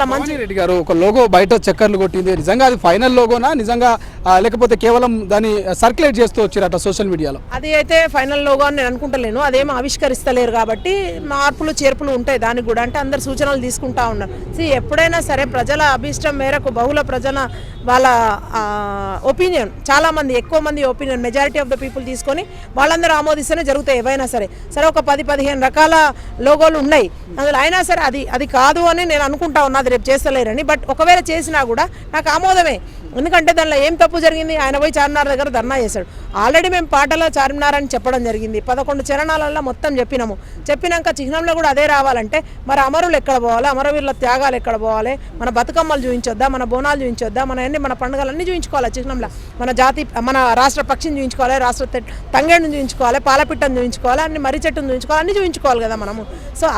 మంచి రెడ్డి గారు ఒక లోగో బయట చక్కర్లు కొట్టింది, నిజంగా అది ఫైనల్ లోగోనా నిజంగా లేకపోతే కేవలం దాన్ని సర్క్యులేట్ చేస్తూ వచ్చారట సోషల్ మీడియాలో? అది అయితే ఫైనల్ లోగో అని నేను అనుకుంటలేను. అదేమో ఆవిష్కరిస్తలేరు కాబట్టి మార్పులు చేర్పులు ఉంటాయి దానికి కూడా. అంటే అందరు సూచనలు తీసుకుంటా ఉన్నారు. ఎప్పుడైనా సరే ప్రజల అభిష్టం మేరకు బహుళ ప్రజల వాళ్ళ ఒపీనియన్, చాలామంది ఎక్కువ మంది opinion majority of the people తీసుకొని వాళ్ళందరూ ఆమోదిస్తేనే జరుగుతాయి ఏవైనా సరే. ఒక 10-15 రకాల లోగోలు ఉన్నాయి అందులో. అయినా సరే అది కాదు అని నేను అనుకుంటా ఉన్నా, అది రేపు చేస్తలేరని. బట్ ఒకవేళ చేసినా కూడా నాకు ఆమోదమే. ఎందుకంటే దానిలో ఏం తప్పు జరిగింది? ఆయన పోయి చార్మినార్ దగ్గర ధర్నా చేశాడు. ఆల్రెడీ మేము పాటలో చార్మినార్ అని చెప్పడం జరిగింది. 11 చరణాలలో మొత్తం చెప్పినాక చిహ్నంలో కూడా అదే రావాలంటే మరి అమరులు ఎక్కడ పోవాలి, అమరవీరుల త్యాగాలు ఎక్కడ పోవాలి, మన బతుకమ్మలు చూపించొద్దా, మన బోనాలు చూపించొద్దా, మన పండుగలన్నీ చూపించుకోవాలి చిహ్నంలో. మన రాష్ట్ర పక్షిని చూపించుకోవాలి, రాష్ట్ర తంగేడుని చూపించుకోవాలి, పాలపిట్టను చూపించుకోవాలి, అన్ని మర్రి చెట్టును చూపించుకోవాలి, అన్ని చూపించుకోవాలి కదా మనము.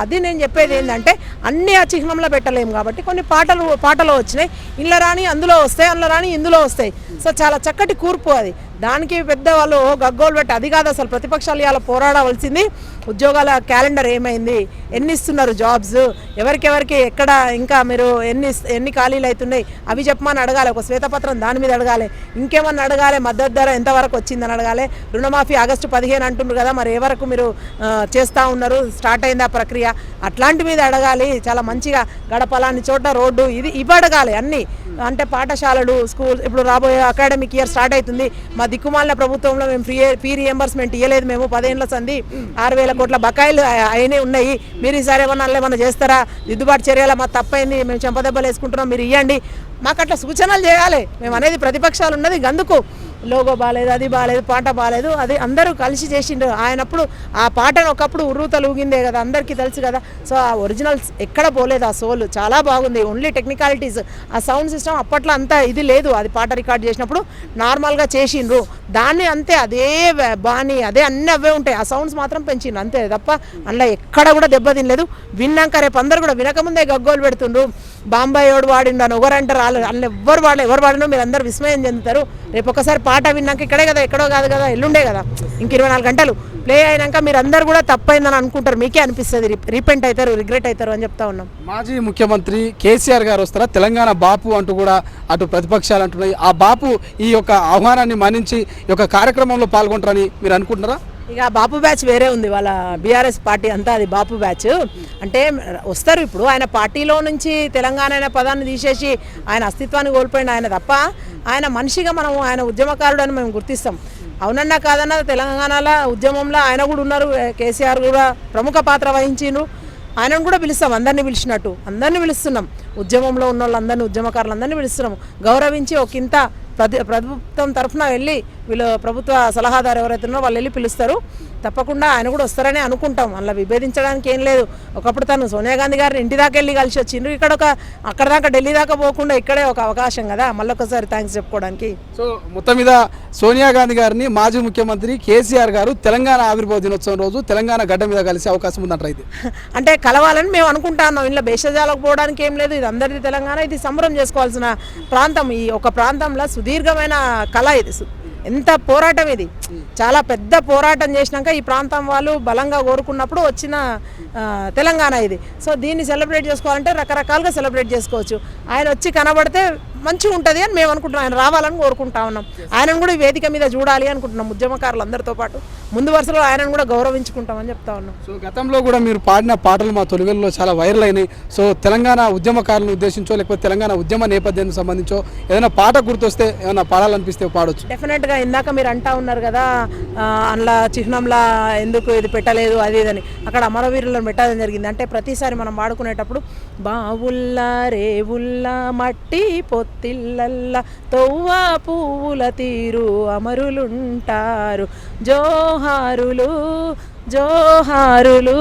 అది నేను చెప్పేది ఏంటంటే అన్ని ఆ చిహ్నంలో పెట్టలేము కాబట్టి కొన్ని పాటలు వచ్చినాయి, ఇంట్లో రాని అందులో వస్తాయి, అందులో రాని ఇందులో వస్తాయి. చాలా చక్కటి కూర్పు అది. దానికి పెద్దవాళ్ళు గగ్గోలు పెట్టి అది కాదు అసలు ప్రతిపక్షాలు ఇవాళ పోరాడవలసింది. ఉద్యోగాల క్యాలెండర్ ఏమైంది, ఎన్ని ఇస్తున్నారు జాబ్స్, ఎవరికెవరికి ఎక్కడ, ఇంకా మీరు ఎన్ని ఖాళీలు అవుతున్నాయి అవి చెప్పమని అడగాలి. ఒక శ్వేతపత్రం దాని మీద అడగాలి. ఇంకేమన్నా అడగాలి, మద్దతు ధర ఎంతవరకు వచ్చిందని అడగాలి. రుణమాఫీ ఆగస్టు 15 అంటున్నారు కదా, మరి ఏ వరకు మీరు చేస్తూ ఉన్నారు, స్టార్ట్ అయింది ఆ ప్రక్రియ, అట్లాంటి మీద అడగాలి. చాలా మంచిగా గడపలాని చోట రోడ్డు ఇవి అడగాలి అన్నీ. అంటే పాఠశాలలు, స్కూల్, ఇప్పుడు రాబోయే అకాడమిక్ ఇయర్ స్టార్ట్ అవుతుంది. మా దిక్కుమాలిన ప్రభుత్వంలో మేము ఫీ రియంబర్స్మెంట్ ఇవ్వలేదు. మేము 10 ఏళ్ల సంది 6,000 కోట్ల బకాయిలు అయినే ఉన్నాయి. మీరు ఈసారి ఏమన్నా చేస్తారా, దిద్దుబాటు చర్యల మా తప్పైంది, మేము చెంపదెబ్బలు వేసుకుంటున్నాం, మీరు ఇవ్వండి. మాకు అట్లా సూచనలు చేయాలి. మేము అనేది ప్రతిపక్షాలు ఉన్నది అందుకు. లోగో బాగాలేదు, అది బాగాలేదు, పాట బాగాలేదు, అది అందరూ కలిసి చేసిండ్రు. ఆయనప్పుడు ఆ పాటను ఒకప్పుడు ఉర్రూతలు ఊగిందే కదా, అందరికీ తెలుసు కదా. ఆ ఒరిజినల్స్ ఎక్కడ పోలేదు, ఆ సోల్ చాలా బాగుంది. Only technicalities. ఆ సౌండ్ సిస్టమ్ అప్పట్లో అంతా ఇది లేదు. అది పాట రికార్డ్ చేసినప్పుడు నార్మల్గా చేసిండ్రు దాన్ని, అంతే అదే బాణి, అదే అన్నీ అవే ఉంటాయి. ఆ సౌండ్స్ మాత్రం పెంచిండ్రు అంతే తప్ప అందులో ఎక్కడ కూడా దెబ్బతినలేదు. విన్నాక రేపు అందరు కూడా వినకముందే గగ్గోలు పెడుతుండ్రు. బాంబాయి ఎవడు వాడిండు అని ఒకరంటారు, వాళ్ళు ఎవరు వాడినో మీరు అందరు విస్మయం చెందుతారు. రేపు ఒకసారి పాట విన్నాక ఇక్కడే కదా, ఎక్కడో కాదు కదా, ఎల్లుండే కదా, ఇంక 24 గంటలు ప్లే అయినాక మీరు అందరు కూడా తప్పైందని అనుకుంటారు. మీకే అనిపిస్తుంది, రిపెంట్ అవుతారు, రిగ్రెట్ అవుతారు అని చెప్తా ఉన్నాం. మాజీ ముఖ్యమంత్రి కేసీఆర్ గారు వస్తారా తెలంగాణ బాపు అంటూ కూడా అటు ప్రతిపక్షాలు అంటున్నాయి. ఆ బాపు ఈ యొక్క ఆహ్వానాన్ని మన్నించి ఈ యొక్క కార్యక్రమంలో పాల్గొంటారని మీరు అనుకుంటున్నారా? ఇక బాపు బ్యాచ్ వేరే ఉంది, వాళ్ళ బీఆర్ఎస్ పార్టీ అంతా అది బాపు బ్యాచ్. అంటే వస్తారు. ఇప్పుడు ఆయన పార్టీలో నుంచి తెలంగాణ అనే పదాన్ని తీసేసి ఆయన అస్తిత్వాన్ని కోల్పోయిన ఆయన తప్ప, ఆయన మనిషిగా మనం ఆయన ఉద్యమకారుడు అని మేము గుర్తిస్తాం. అవునన్నా కాదన్నా తెలంగాణలో ఉద్యమంలో ఆయన కూడా ఉన్నారు. కేసీఆర్ కూడా ప్రముఖ పాత్ర వహించిండ్రు. ఆయనను కూడా పిలుస్తాం, అందరినీ పిలిచినట్టు అందరినీ పిలుస్తున్నాం. ఉద్యమంలో ఉన్న వాళ్ళందరినీ, ఉద్యమకారులందరినీ పిలుస్తున్నాము. గౌరవించి ఒకంత ప్రభుత్వం తరఫున వెళ్ళి వీళ్ళు ప్రభుత్వ సలహాదారు ఎవరైతే ఉన్నారో వాళ్ళు వెళ్ళి పిలుస్తారు. తప్పకుండా ఆయన కూడా వస్తారని అనుకుంటాం. అలా విభేదించడానికి ఏం లేదు. ఒకప్పుడు తను సోనియా గాంధీ గారిని ఇంటి దాకా వెళ్ళి కలిసి వచ్చిండ్రు. అక్కడ దాకా ఢిల్లీ దాకా పోకుండా ఇక్కడే ఒక అవకాశం కదా మళ్ళొకసారి థ్యాంక్స్ చెప్పుకోవడానికి. మొత్తం మీద సోనియా గాంధీ గారిని మాజీ ముఖ్యమంత్రి కేసీఆర్ గారు తెలంగాణ ఆవిర్భావ దినోత్సవం రోజు తెలంగాణ గడ్డ మీద కలిసే అవకాశం ఉందంటారు. అంటే కలవాలని మేము అనుకుంటున్నాం. ఇంట్లో భేషజాలకు పోవడానికి ఏం లేదు. ఇది అందరిది తెలంగాణ, ఇది సంబరం చేసుకోవాల్సిన ప్రాంతం. ఈ ఒక ప్రాంతంలో సుదీర్ఘమైన కళ ఇది. ఎంత పోరాటం ఇది, చాలా పెద్ద పోరాటం చేసినాక ఈ ప్రాంతం వాళ్ళు బలంగా కోరుకున్నప్పుడు వచ్చిన తెలంగాణ ఇది. దీన్ని సెలబ్రేట్ చేసుకోవాలంటే రకరకాలుగా సెలబ్రేట్ చేసుకోవచ్చు. ఆయన వచ్చి కనబడితే మంచిగా ఉంటుంది అని మేము అనుకుంటున్నాం. ఆయన రావాలని కోరుకుంటా ఉన్నాం. ఆయనను కూడా ఈ వేదిక మీద చూడాలి అనుకుంటున్నాం. ఉద్యమకారులందరితో పాటు ముందు వరుసలో ఆయనను కూడా గౌరవించుకుంటామని చెప్తా ఉన్నాం. గతంలో కూడా మీరు పాడిన పాటలు మా తొలివేల్లో చాలా వైరల్ అయినాయి. తెలంగాణ ఉద్యమకారులను ఉద్దేశించో లేకపోతే తెలంగాణ ఉద్యమ నేపథ్యానికి సంబంధించో ఏదైనా పాట గుర్తొస్తే ఏమైనా పాడాలనిపిస్తే పాడొచ్చు. డెఫినెట్గా ఇందాక మీరు అంటా ఉన్నారు కదా, అందులో చిహ్నంలా ఎందుకు ఇది పెట్టలేదు అది ఇదని, అక్కడ అమరవీరులను పెట్టడం జరిగింది. అంటే ప్రతిసారి మనం వాడుకునేటప్పుడు బావుల్లా రేవుల్లా మట్టి పొత్తిళ్ళల్లా తొవ్వ పువ్వుల తీరు అమరులుంటారు, జోహారులు జోహారులు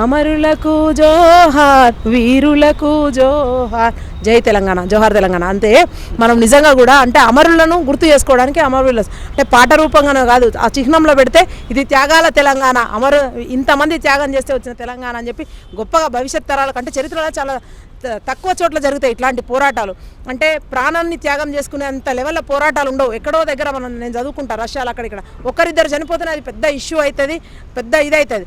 అమరులకు జోహార్, వీరులకు జోహార్, జై తెలంగాణ, జోహార్ తెలంగాణ. అంతే. మనం నిజంగా కూడా అంటే అమరులను గుర్తు చేసుకోవడానికి అమరులు అంటే పాట రూపంగానే కాదు, ఆ చిహ్నంలో పెడితే ఇది త్యాగాల తెలంగాణ, ఇంతమంది త్యాగం చేస్తే వచ్చిన తెలంగాణ అని చెప్పి గొప్పగా భవిష్యత్ తరాలకు అంటే చరిత్రలో చాలా తక్కువ చోట్ల జరుగుతాయి ఇట్లాంటి పోరాటాలు. అంటే ప్రాణాన్ని త్యాగం చేసుకునేంత లెవెల్లో పోరాటాలు ఉండవు. ఎక్కడో దగ్గర నేను చదువుకుంటా రష్యాలో అక్కడిక్కడ ఒకరిద్దరు చనిపోతేనే అది పెద్ద ఇష్యూ అవుతుంది, పెద్ద ఇదవుతుంది.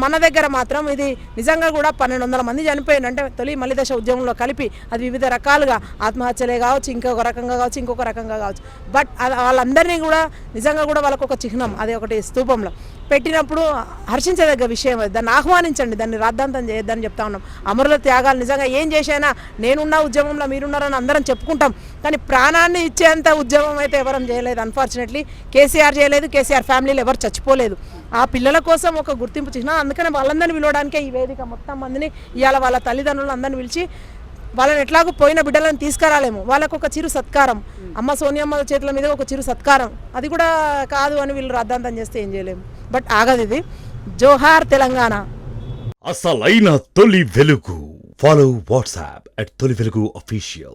మన దగ్గర మాత్రం ఇది నిజంగా కూడా 1200 మంది చనిపోయింది. అంటే తొలి మలిదశ ఉద్యమంలో కలిపి అది వివిధ రకాలుగా ఆత్మహత్యలే కావచ్చు, ఇంకొక రకంగా కావచ్చు, ఇంకొక రకంగా కావచ్చు. బట్ వాళ్ళందరినీ కూడా నిజంగా కూడా వాళ్ళకు ఒక చిహ్నం, అది ఒకటి స్తూపంలో పెట్టినప్పుడు హర్షించదగ్గ విషయం. అది దాన్ని ఆహ్వానించండి, దాన్ని రాద్ధాంతం చేయొద్దని చెప్తా ఉన్నాం. అమరుల త్యాగాలు నిజంగా ఏం చేసైనా నేనున్న ఉద్యమంలో మీరున్నారని అందరం చెప్పుకుంటాం, కానీ ప్రాణాన్ని ఇచ్చేంత ఉద్యమం అయితే ఎవరం చేయలేదు. అన్ఫార్చునేట్లీ కేసీఆర్ చేయలేదు, కేసీఆర్ ఫ్యామిలీలో ఎవరు చచ్చిపోలేదు. ఆ పిల్లల కోసం ఒక గుర్తింపు చిహ్నం. అందుకనే వాళ్ళందరినీ పిలవడానికే ఈ వేదిక మొత్తం మందిని ఇవాళ వాళ్ళ తల్లిదండ్రులను అందరిని పిలిచి వాళ్ళని ఎట్లాగో పోయిన బిడ్డలను తీసుకురాలేము, వాళ్ళకు ఒక చిరు సత్కారం, అమ్మ సోనియమ్మ చేతుల మీద ఒక చిరు సత్కారం, అది కూడా కాదు అని వీళ్ళు రాద్ధాంతం చేస్తే ఏం చేయలేము. బట్ ఆగదు ఇది. జోహార్ తెలంగాణ. అసలైన తొలి వెలుగు. ఫాలో వాట్సాప్ @తొలి వెలుగు official.